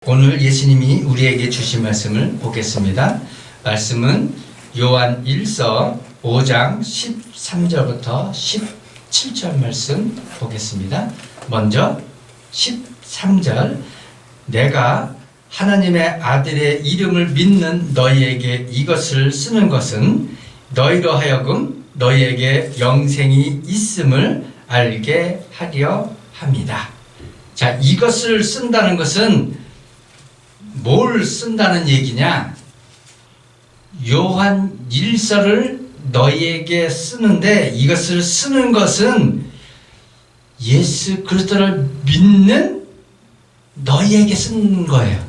오늘 예수님이 우리에게 주신 말씀을 보겠습니다. 말씀은 요한 1서 5장 13절부터 17절 말씀 보겠습니다. 먼저 13절, 내가 하나님의 아들의 이름을 믿는 너희에게 이것을 쓰는 것은 너희로 하여금 너희에게 영생이 있음을 알게 하려 합니다. 자, 이것을 쓴다는 것은 뭘 쓴다는 얘기냐? 요한 1서를 너희에게 쓰는데, 이것을 쓰는 것은 예수 그리스도를 믿는 너희에게 쓰는 거예요.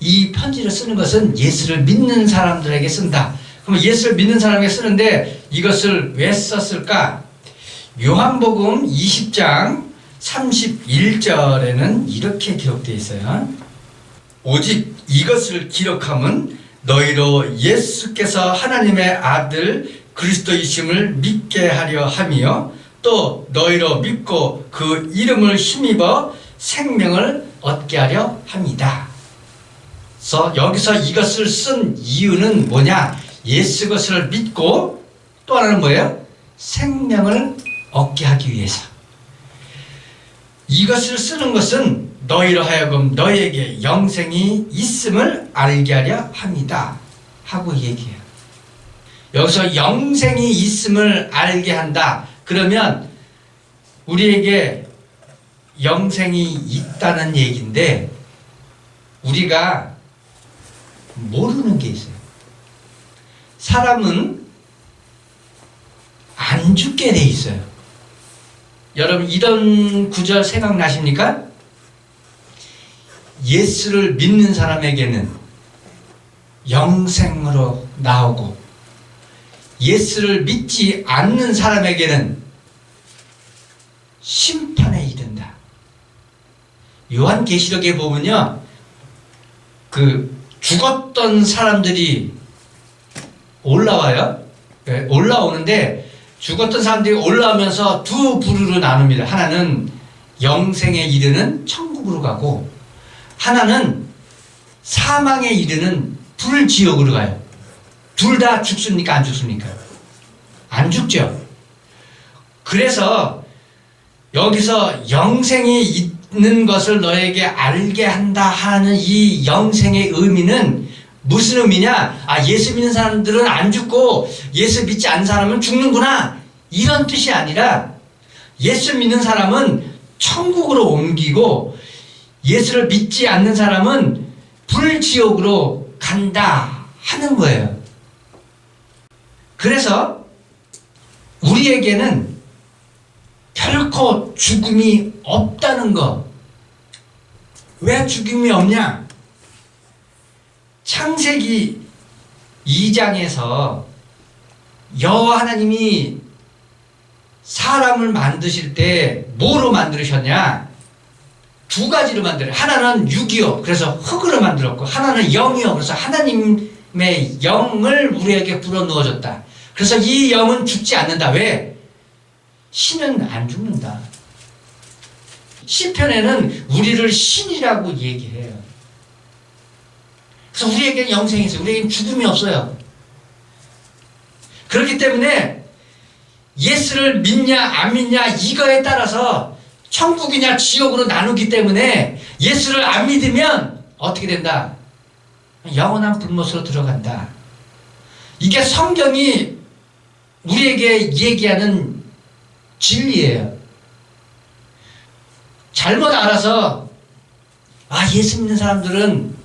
이 편지를 쓰는 것은 예수를 믿는 사람들에게 쓴다. 그럼 예수를 믿는 사람에게 쓰는데 이것을 왜 썼을까? 요한복음 20장 31절에는 이렇게 기록되어 있어요. 오직 이것을 기록함은 너희로 예수께서 하나님의 아들 그리스도이심을 믿게 하려 함이요 또 너희로 믿고 그 이름을 힘입어 생명을 얻게 하려 함이다. 그래서 여기서 이것을 쓴 이유는 뭐냐? 예수 것을 믿고 또 하나는 뭐예요? 생명을 얻게 하기 위해서. 이것을 쓰는 것은 너희로 하여금 너희에게 영생이 있음을 알게 하려 합니다 하고 얘기해요. 여기서 영생이 있음을 알게 한다. 그러면 우리에게 영생이 있다는 얘기인데 우리가 모르는 게 있어요. 사람은 안 죽게 돼 있어요. 여러분 이런 구절 생각나십니까? 예수를 믿는 사람에게는 영생으로 나오고 예수를 믿지 않는 사람에게는 심판에 이른다. 요한계시록에 보면요, 그 죽었던 사람들이 올라와요. 올라오는데 죽었던 사람들이 올라오면서 두 부류로 나눕니다. 하나는 영생에 이르는 천국으로 가고 하나는 사망에 이르는 불지옥으로 가요. 둘 다 죽습니까? 안 죽습니까? 안 죽죠. 그래서 여기서 영생이 있는 것을 너에게 알게 한다 하는 이 영생의 의미는 무슨 의미냐? 아, 예수 믿는 사람들은 안 죽고 예수 믿지 않는 사람은 죽는구나, 이런 뜻이 아니라 예수 믿는 사람은 천국으로 옮기고 예수를 믿지 않는 사람은 불지옥으로 간다 하는 거예요. 그래서 우리에게는 결코 죽음이 없다는 거. 왜 죽음이 없냐? 창세기 2장에서 여호와 하나님이 사람을 만드실 때 뭐로 만드셨냐? 두 가지로 만들어요. 하나는 육이요, 그래서 흙으로 만들었고, 하나는 영이요, 그래서 하나님의 영을 우리에게 불어넣어줬다. 그래서 이 영은 죽지 않는다. 왜? 신은 안 죽는다. 시편에는 우리를 신이라고 얘기해요. 그래서 우리에게는 영생이 있어요. 우리에게는 죽음이 없어요. 그렇기 때문에 예수를 믿냐 안 믿냐 이거에 따라서 천국이냐 지옥으로 나누기 때문에 예수를 안 믿으면 어떻게 된다? 영원한 불못으로 들어간다. 이게 성경이 우리에게 얘기하는 진리예요. 잘못 알아서 아, 예수 믿는 사람들은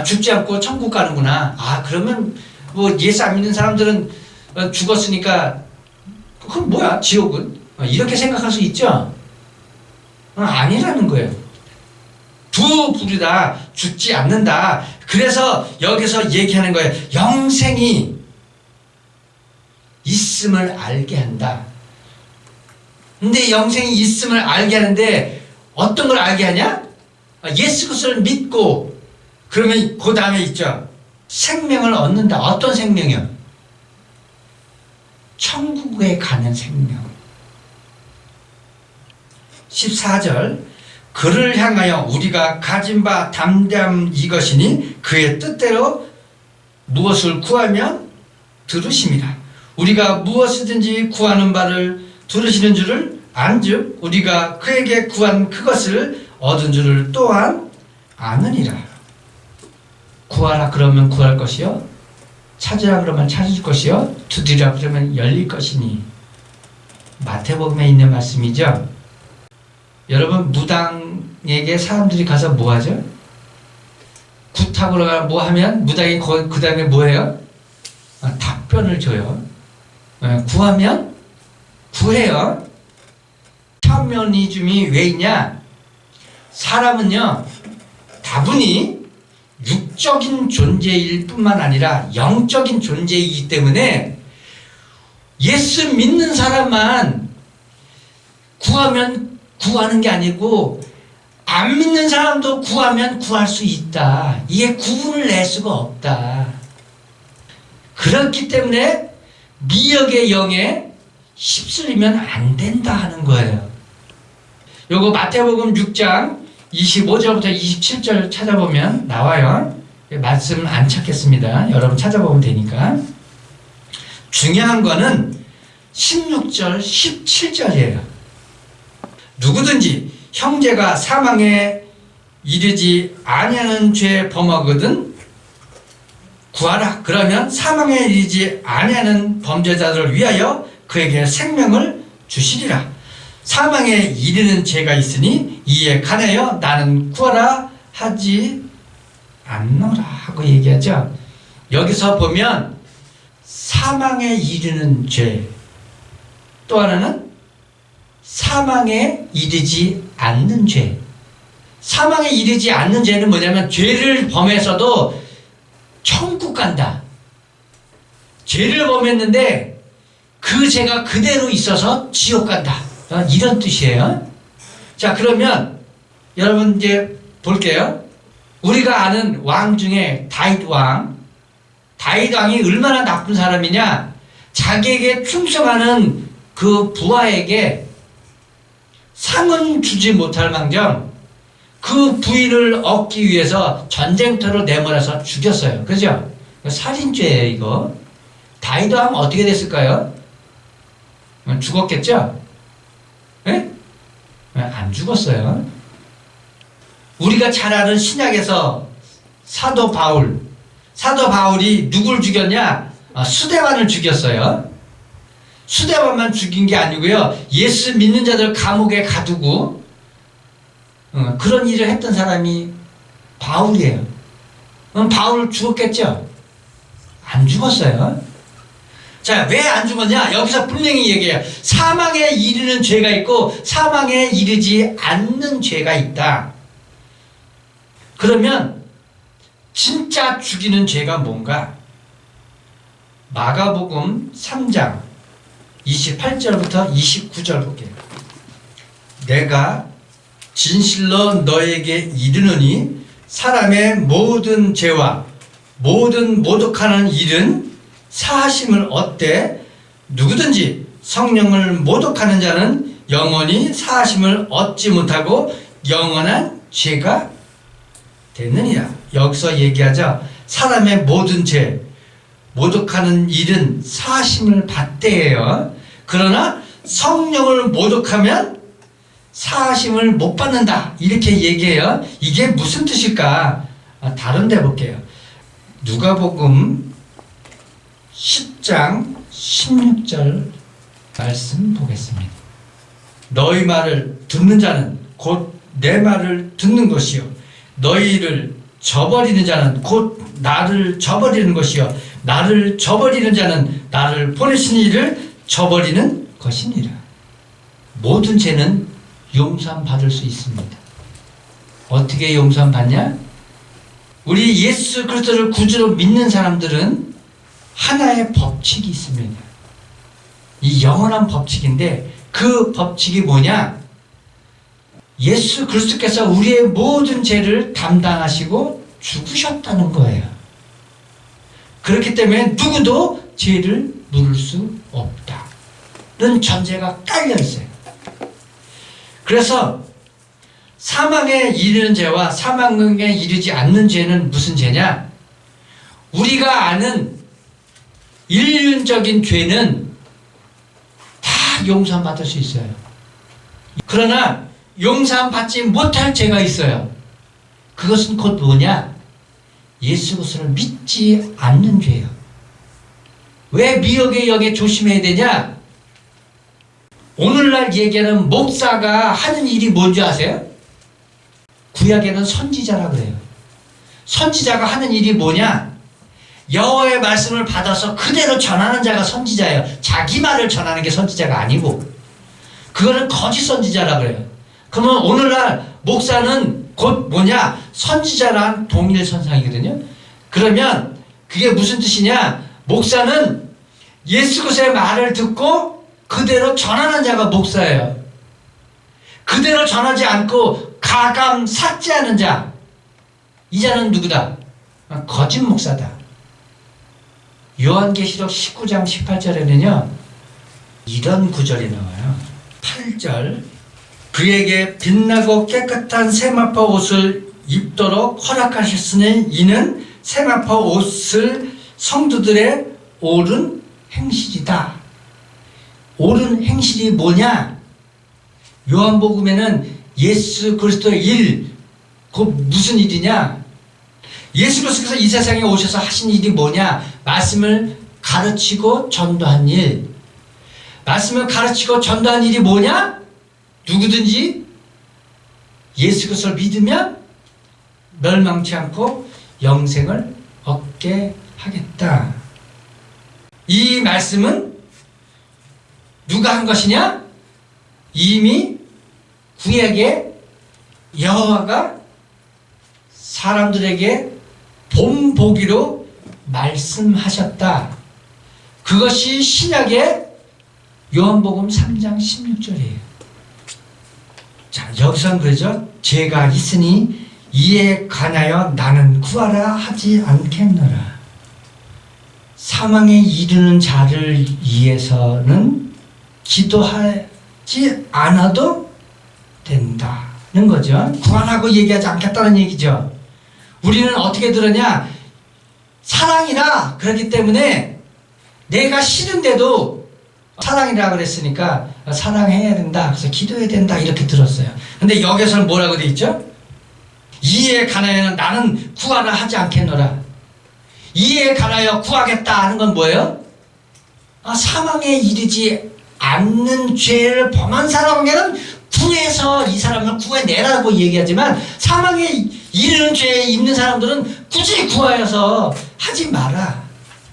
죽지 않고 천국 가는구나. 아, 그러면 뭐 예수 안 믿는 사람들은 죽었으니까 그건 뭐야, 지옥은? 이렇게 생각할 수 있죠? 아니라는 거예요. 두 부류다. 죽지 않는다. 그래서 여기서 얘기하는 거예요. 영생이 있음을 알게 한다. 근데 영생이 있음을 알게 하는데 어떤 걸 알게 하냐? 예수 그리스도를 믿고, 그러면 그 다음에 있죠. 생명을 얻는다. 어떤 생명이요? 천국에 가는 생명. 14절, 그를 향하여 우리가 가진 바 담대함 이것이니 그의 뜻대로 무엇을 구하면 들으심이라. 우리가 무엇이든지 구하는 바를 들으시는 줄을 안즉 우리가 그에게 구한 그것을 얻은 줄을 또한 아느니라. 구하라 그러면 구할 것이요, 찾으라 그러면 찾을 것이요, 두드리라 그러면 열릴 것이니. 마태복음에 있는 말씀이죠. 여러분, 무당에게 사람들이 가서 뭐 하죠? 구탁으로 뭐 하면 무당이 그 다음에 뭐 해요? 답변을 줘요. 구하면 구해요. 타오미니즘이 왜 있냐? 사람은요, 다분히 육적인 존재일 뿐만 아니라 영적인 존재이기 때문에 예수 믿는 사람만 구하면 구하는 게 아니고 안 믿는 사람도 구하면 구할 수 있다. 이게 구분을 낼 수가 없다. 그렇기 때문에 미역의 영에 휩쓸리면 안 된다 하는 거예요. 요거 마태복음 6장 25절부터 27절 찾아보면 나와요. 말씀 안 찾겠습니다. 여러분 찾아보면 되니까. 중요한 거는 16절, 17절이에요. 누구든지 형제가 사망에 이르지 아니하는 죄 범하거든 구하라. 그러면 사망에 이르지 아니하는 범죄자들을 위하여 그에게 생명을 주시리라. 사망에 이르는 죄가 있으니 이에 관하여 나는 구하라 하지 않노라 하고 얘기하죠. 여기서 보면 사망에 이르는 죄, 또 하나는 사망에 이르지 않는 죄. 사망에 이르지 않는 죄는 뭐냐면 죄를 범해서도 천국 간다. 죄를 범했는데 그 죄가 그대로 있어서 지옥 간다. 이런 뜻이에요. 자, 그러면 여러분 이제 볼게요. 우리가 아는 왕 중에 다윗 왕. 다윗 왕이 얼마나 나쁜 사람이냐? 자기에게 충성하는 그 부하에게 상은 주지 못할 망정 그 부인을 얻기 위해서 전쟁터로 내몰아서 죽였어요. 그죠? 살인죄예요, 이거. 다윗 왕은 어떻게 됐을까요? 죽었겠죠? 예? 안 죽었어요. 우리가 잘 아는 신약에서 사도 바울이 누굴 죽였냐? 수데반을 죽였어요. 수데반만 죽인 게 아니고요, 예수 믿는 자들 감옥에 가두고 그런 일을 했던 사람이 바울이에요. 바울 죽었겠죠? 안 죽었어요. 자, 왜 안 죽었냐? 여기서 분명히 얘기해요. 사망에 이르는 죄가 있고 사망에 이르지 않는 죄가 있다. 그러면 진짜 죽이는 죄가 뭔가? 마가복음 3장 28절부터 29절 볼게요. 내가 진실로 너에게 이르노니 사람의 모든 죄와 모든 모독하는 일은 사하심을 얻되 누구든지 성령을 모독하는 자는 영원히 사하심을 얻지 못하고 영원한 죄가 되느니라. 여기서 얘기하자. 사람의 모든 죄, 모독하는 일은 사하심을 받대요. 그러나 성령을 모독하면 사하심을 못 받는다. 이렇게 얘기해요. 이게 무슨 뜻일까? 다른 데 볼게요. 누가복음 10장 16절 말씀 보겠습니다. 너희 말을 듣는 자는 곧 내 말을 듣는 것이요 너희를 저버리는 자는 곧 나를 저버리는 것이요 나를 저버리는 자는 나를 보내신 이를 저버리는 것이니라. 모든 죄는 용서받을 수 있습니다. 어떻게 용서받냐? 우리 예수 그리스도를 구주로 믿는 사람들은 하나의 법칙이 있습니다. 이 영원한 법칙인데 그 법칙이 뭐냐? 예수 그리스도께서 우리의 모든 죄를 담당하시고 죽으셨다는 거예요. 그렇기 때문에 누구도 죄를 물을 수 없다는 전제가 깔려 있어요. 그래서 사망에 이르는 죄와 사망에 이르지 않는 죄는 무슨 죄냐? 우리가 아는 인륜적인 죄는 다 용서받을 수 있어요. 그러나 용서받지 못할 죄가 있어요. 그것은 곧 뭐냐? 예수 그리스도를 믿지 않는 죄예요. 왜 미혹의 영에 조심해야 되냐? 오늘날 얘기하는 목사가 하는 일이 뭔지 아세요? 구약에는 선지자라 그래요. 선지자가 하는 일이 뭐냐? 여호와의 말씀을 받아서 그대로 전하는 자가 선지자예요. 자기 말을 전하는 게 선지자가 아니고, 그거는 거짓 선지자라 그래요. 그러면 오늘날 목사는 곧 뭐냐? 선지자란 동일선상이거든요. 그러면 그게 무슨 뜻이냐? 목사는 예수 그리스도의 말을 듣고 그대로 전하는 자가 목사예요. 그대로 전하지 않고 가감 삭제하는 자, 이 자는 누구다? 거짓 목사다. 요한계시록 19장 18절에는요 이런 구절이 나와요. 8절, 그에게 빛나고 깨끗한 세마포 옷을 입도록 허락하셨으니 이는 세마포 옷을 성도들의 옳은 행실이다. 옳은 행실이 뭐냐? 요한복음에는 예수 그리스도의 일, 그 무슨 일이냐? 예수 그리스도께서 이 세상에 오셔서 하신 일이 뭐냐? 말씀을 가르치고 전도한 일. 말씀을 가르치고 전도한 일이 뭐냐? 누구든지 예수 그리스도를 믿으면 멸망치 않고 영생을 얻게 하겠다. 이 말씀은 누가 한 것이냐? 이미 구약에 여호와가 사람들에게 본보기로 말씀하셨다. 그것이 신약의 요한복음 3장 16절이에요. 자, 여기서는 그러죠. 죄가 있으니 이에 관하여 나는 구하라 하지 않겠노라. 사망에 이르는 자를 위해서는 기도하지 않아도 된다는 거죠. 구하라고 얘기하지 않겠다는 얘기죠. 우리는 어떻게 들으냐? 사랑이라 그렇기 때문에 내가 싫은데도 사랑이라 그랬으니까 사랑해야 된다, 그래서 기도해야 된다, 이렇게 들었어요. 근데 여기서는 뭐라고 돼 있죠? 이에 관하여는 나는 구하라 하지 않겠노라. 이에 관하여 구하겠다 하는 건 뭐예요? 사망에 이르지 않는 죄를 범한 사람에게는 구해서 이 사람을 구해내라고 얘기하지만, 사망에 이르는 죄에 있는 사람들은 굳이 구하여서 하지 마라.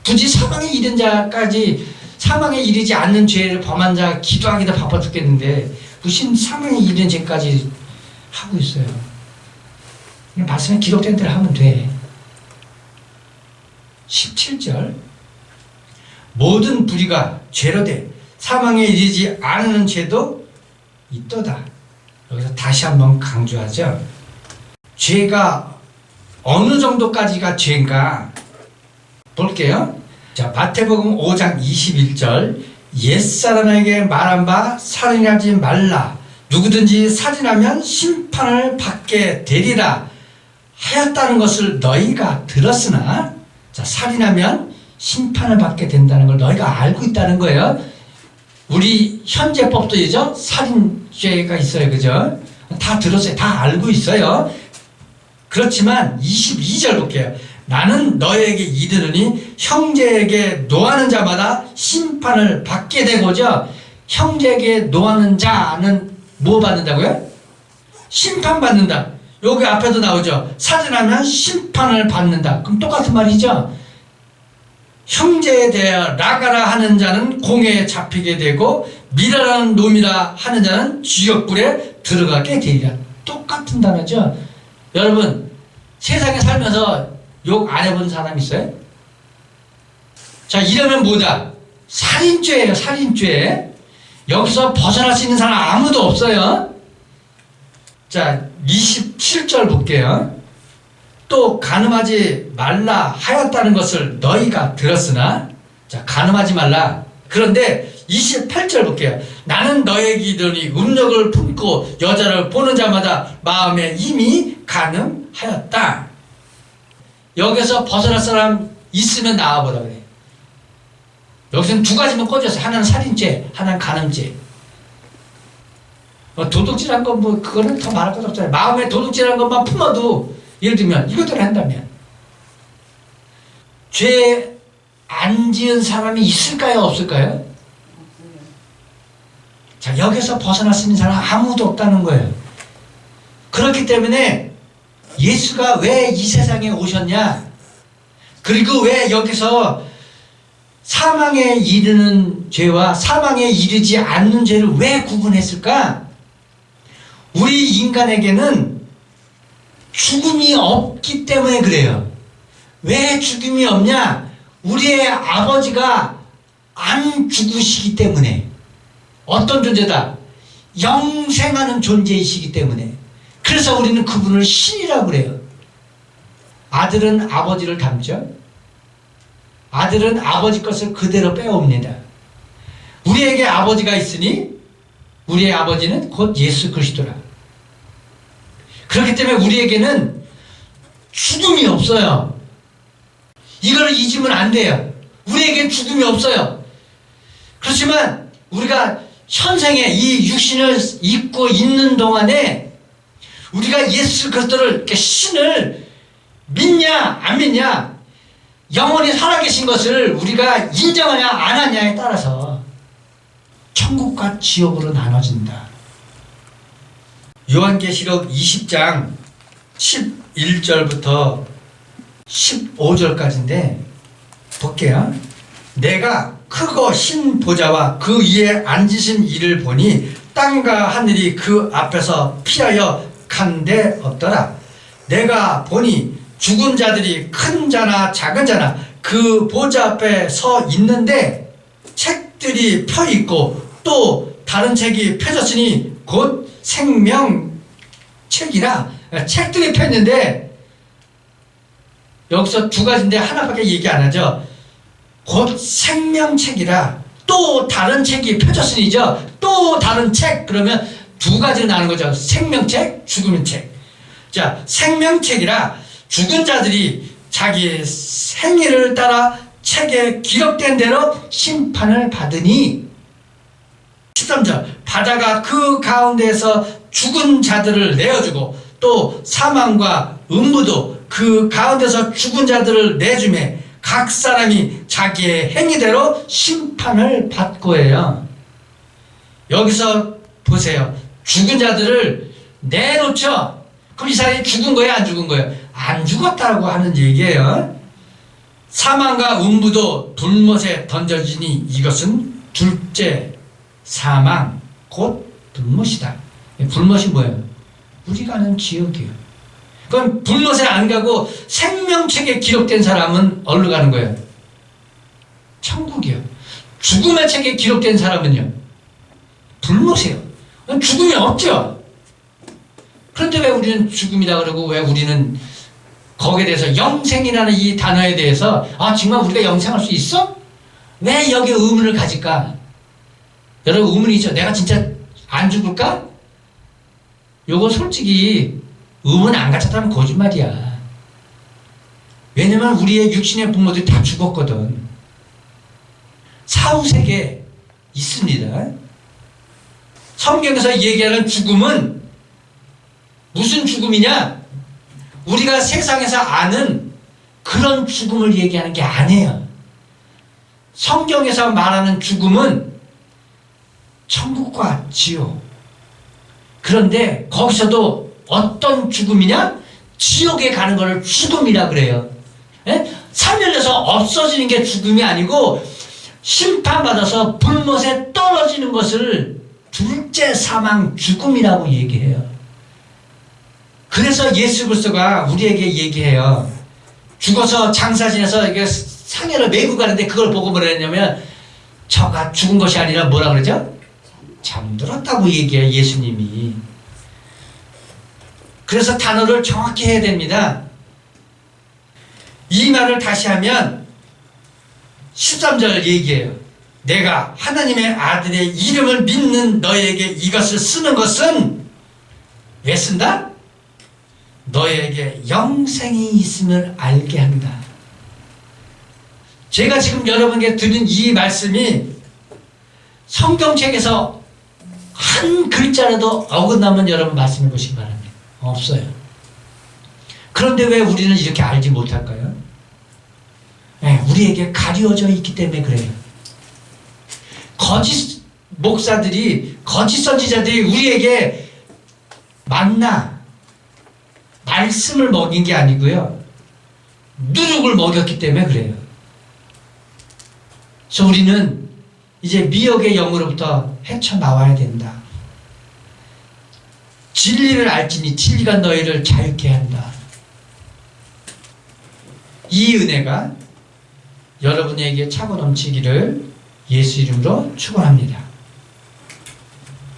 굳이 사망에 이른 자까지, 사망에 이르지 않는 죄를 범한 자 기도하기도 바빠 죽겠는데 무슨 사망에 이른 죄까지 하고 있어요. 그냥 말씀에 기록된 대로 하면 돼. 17절, 모든 불의가 죄로 돼 사망에 이르지 않는 죄도 있도다. 여기서 다시 한번 강조하죠. 죄가 어느 정도까지가 죄인가 볼게요. 자, 마태복음 5장 21절, 옛사람에게 말한 바 살인하지 말라. 누구든지 살인하면 심판을 받게 되리라 하였다는 것을 너희가 들었으나, 자, 살인하면 심판을 받게 된다는 걸 너희가 알고 있다는 거예요. 우리 현재법도이죠. 살인죄가 있어요. 그죠? 다 들었어요. 다 알고 있어요. 그렇지만 22절 볼게요. 나는 너에게 이르노니 형제에게 노하는 자마다 심판을 받게 되고죠. 형제에게 노하는 자는 뭐 받는다고요? 심판 받는다. 여기 앞에도 나오죠. 살인하면 심판을 받는다. 그럼 똑같은 말이죠. 형제에 대하여 나가라 하는 자는 공회에 잡히게 되고 미라라는 놈이라 하는 자는 지옥불에 들어가게 되리라. 똑같은 단어죠. 여러분, 세상에 살면서 욕 안 해본 사람 있어요? 자, 이러면 뭐다? 살인죄예요. 살인죄. 여기서 벗어날 수 있는 사람 아무도 없어요. 자, 27절 볼게요. 또 간음하지 말라 하였다는 것을 너희가 들었으나, 자, 간음하지 말라. 그런데 28절 볼게요. 나는 너에게 이르노니 음욕을 품고 여자를 보는 자마다 마음에 이미 간음하였다. 여기서 벗어날 사람 있으면 나와보라 그래. 여기서는 두 가지만 꽂혔어요. 하나는 살인죄, 하나는 간음죄. 도둑질한 건 뭐 그거는 더 말할 것 없잖아요. 마음에 도둑질한 것만 품어도 예를 들면 이것들을 한다면 죄 안 지은 사람이 있을까요, 없을까요? 자, 여기서 벗어날 수 있는 사람 아무도 없다는 거예요. 그렇기 때문에 예수가 왜 이 세상에 오셨냐? 그리고 왜 여기서 사망에 이르는 죄와 사망에 이르지 않는 죄를 왜 구분했을까? 우리 인간에게는 죽음이 없기 때문에 그래요. 왜 죽음이 없냐? 우리의 아버지가 안 죽으시기 때문에. 어떤 존재다? 영생하는 존재이시기 때문에. 그래서 우리는 그분을 신이라고 그래요. 아들은 아버지를 닮죠. 아들은 아버지 것을 그대로 빼옵니다. 우리에게 아버지가 있으니 우리의 아버지는 곧 예수 그리스도라. 그렇기 때문에 우리에게는 죽음이 없어요. 이걸 잊으면 안 돼요. 우리에겐 죽음이 없어요. 그렇지만 우리가 현생에 이 육신을 입고 있는 동안에 우리가 예수 그리스도를 이렇게 신을 믿냐 안 믿냐, 영원히 살아계신 것을 우리가 인정하냐 안 하냐에 따라서 천국과 지옥으로 나눠진다. 요한계시록 20장 11절부터 15절까지인데 볼게요. 내가 크고 흰 보좌와 그 위에 앉으신 이를 보니 땅과 하늘이 그 앞에서 피하여 간데 없더라. 내가 보니 죽은 자들이 큰 자나 작은 자나 그 보좌 앞에 서 있는데 책들이 펴 있고 또 다른 책이 펴졌으니 곧 생명책이라. 책들이 펴 있는데 여기서 두 가지인데 하나밖에 얘기 안 하죠. 곧 생명책이라. 또 다른 책이 펴졌으니죠. 또 다른 책. 그러면 두 가지로 나누는 거죠. 생명책, 죽음의 책. 자, 생명책이라 죽은 자들이 자기 생일을 따라 책에 기록된 대로 심판을 받으니. 13절 바다가 그 가운데에서 죽은 자들을 내어주고 또 사망과 음부도 그 가운데서 죽은 자들을 내주매 각 사람이 자기의 행위대로 심판을 받고 해요. 여기서 보세요. 죽은 자들을 내놓죠. 그럼 이 사람이 죽은 거예요, 안 죽은 거예요? 안 죽었다고 하는 얘기예요. 사망과 음부도 불못에 던져지니 이것은 둘째 사망 곧 불못이다. 불못이 뭐예요? 우리가 아는 지옥이에요. 그럼 불못에 안 가고 생명책에 기록된 사람은 어디로 가는 거예요? 천국이요. 죽음의 책에 기록된 사람은요? 불못이에요. 죽음이 없죠. 그런데 왜 우리는 죽음이다 그러고 왜 우리는 거기에 대해서 영생이라는 이 단어에 대해서 정말 우리가 영생할 수 있어? 왜 여기에 의문을 가질까? 여러분 의문이 있죠. 내가 진짜 안 죽을까? 요거 솔직히 의문 안 갖췄다면 거짓말이야. 왜냐면 우리의 육신의 부모들이 다 죽었거든. 사후세계 있습니다. 성경에서 얘기하는 죽음은 무슨 죽음이냐? 우리가 세상에서 아는 그런 죽음을 얘기하는 게 아니에요. 성경에서 말하는 죽음은 천국과 지옥. 그런데 거기서도 어떤 죽음이냐? 지옥에 가는 것을 죽음이라 그래요. 살면서 없어지는 게 죽음이 아니고 심판받아서 불못에 떨어지는 것을 둘째 사망 죽음이라고 얘기해요. 그래서 예수 그리스도가 우리에게 얘기해요. 죽어서 장사 지내서 이게 상해를 메고 가는데 그걸 보고 뭐라 했냐면 저가 죽은 것이 아니라 뭐라 그러죠? 잠들었다고 얘기해요, 예수님이. 그래서 단어를 정확히 해야 됩니다. 이 말을 다시 하면 13절 얘기해요. 내가 하나님의 아들의 이름을 믿는 너에게 이것을 쓰는 것은 왜 쓴다? 너에게 영생이 있음을 알게 한다. 제가 지금 여러분에게 드린 이 말씀이 성경책에서 한 글자라도 어긋나면 여러분 말씀해 보시기 바랍니다. 없어요. 그런데 왜 우리는 이렇게 알지 못할까요? 네, 우리에게 가려져 있기 때문에 그래요. 거짓 목사들이, 거짓 선지자들이 우리에게 만나 말씀을 먹인 게 아니고요, 누룩을 먹였기 때문에 그래요. 그래서 우리는 이제 미혹의 영으로부터 헤쳐나와야 된다. 진리를 알지니 진리가 너희를 자유케 한다. 이 은혜가 여러분에게 차고 넘치기를 예수 이름으로 축원합니다.